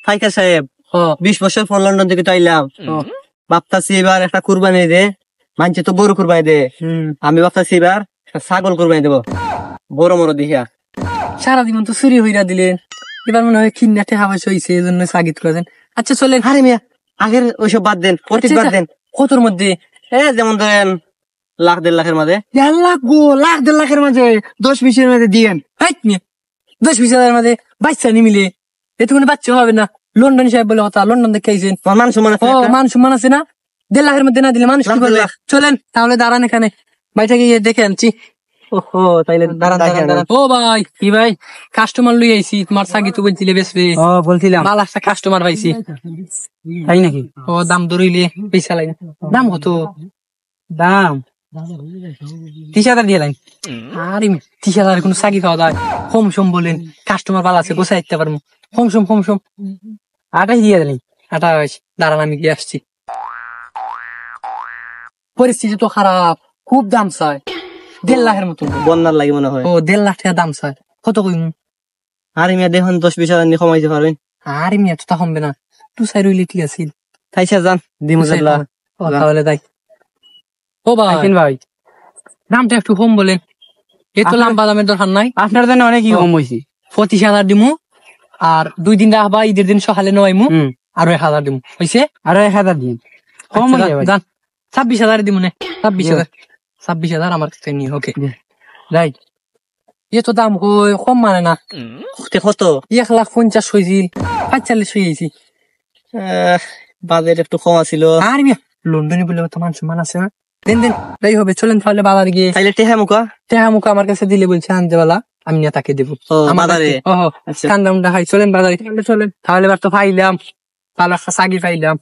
ফাইকা সাহেব 20 বছর পর লন্ডন থেকে তো আইলাম, ভাবতাছি এবার একটা কুরবানি দে, মানছে তো গরু কুরবানি দে, আমি ভাবতাছি এবার ছাগল কুরবানি দেবো বড় বড় দেখিয়া। সারা জীবন তো চুরি হইরা দিলেন, এবার মনে হয় কিন্নাটে হাওয়াস হয়েছে, এই জন্য সাগিত করেছেন। আচ্ছা চলেন। আরে মিয়া আগের ওইসব বাদ দেন, প্রতীক বাদ দেন। কতর মধ্যে? যেমন ধরেন 1,00,000-1,50,000 মাঝে। 1 লাখ গো, 1,00,000-1,50,000 মাঝে 10-20 মাঝে দিয়েন। 10-20 মাঝে বাচ্চা নিমিলে এতক্ষণ বাচ্চা হবে না। লন্ডন সাহেব বলে কথা, লন্ডন দেখে আইছেন, মান সম্মান আছে, মান সম্মান আছে না? 1.5 লাখের মধ্যে না দিলে মানুষ কি বলবে? চলেন তাহলে দাঁড়ান এখানে, বাইরে গিয়ে দেখে আনছি। ওহো তাইলে দাঁড়ান। ও ভাই, কি ভাই, কাস্টমার লই আইছি, তোমার সাগি তো বলছিলে বেশি। বলছিলাম ভালো একটা কাস্টমার পাইছি। তাই নাকি? ও দাম ধরিলে পয়সা লাগে। দাম কত? দাম 30,000 দিয়ে লাইন। আরে 30,000 কোন সাগি খাওয়া যায়? কম সম বলেন, কাস্টমার ভালো আছে, গোছাই দিতে পারবো। কম সম 28 দিয়ে দিলেন। 28। দাঁড়ান আমি গিয়ে আসছি। পরিস্থিতি তো খারাপ, খুব দাম চায়। 1.5 লাখের মতো বন্যার লাগে মনে হয়। 1.5 লাখ টাকা দাম চায়। কত কইমু? আরে মিয়া দেখুন 10-20,000 নিয়ে কমাইতে পারবেন। আরে মিয়া তো তা কমবে না, তুই সাই রইলে ঠিক আছে। তাইসা যান দিমুজাল্লাহ তাহলে তাই। ও ভাই, দামটা একটু কম বলেন, এ তো লম্বা দামের দরকার নাই। আপনার জন্য অনেকই কম হয়েছে। 25,000 দিমু, আর 2 দিন রাখবা, ঈদের দিন সকালে নেওয়াইমু, আরো 1,000 দিমু। হয়েছে? আরো 1,000 দিন কম হয়ে যাবে। 26,000 দিমু নে। 26,000 আমার কাছে নিয়ে। Okay right. এ তো দাম কম মানে না। কত? 1,50,000 হয়েছিল, 45 হয়েছি। বাজেট একটু কম আছিল। আর মিয়া লন্ডনে বলে তো মান সম্মান আছে না। দেন তাই হবে, চলেন তাহলে বাজার গিয়ে। তাইলে টেহা মুখা আমার কাছে দিলে বলছে আনতে বেলা, আমি নিয়ে তাকে দেবো বাজারে। কান্দা মুন্ডা খাই, চলেন বাজারে। চলেন তাহলে এবার তো পাইলাম, ভালো একটা সাগি পাইলাম।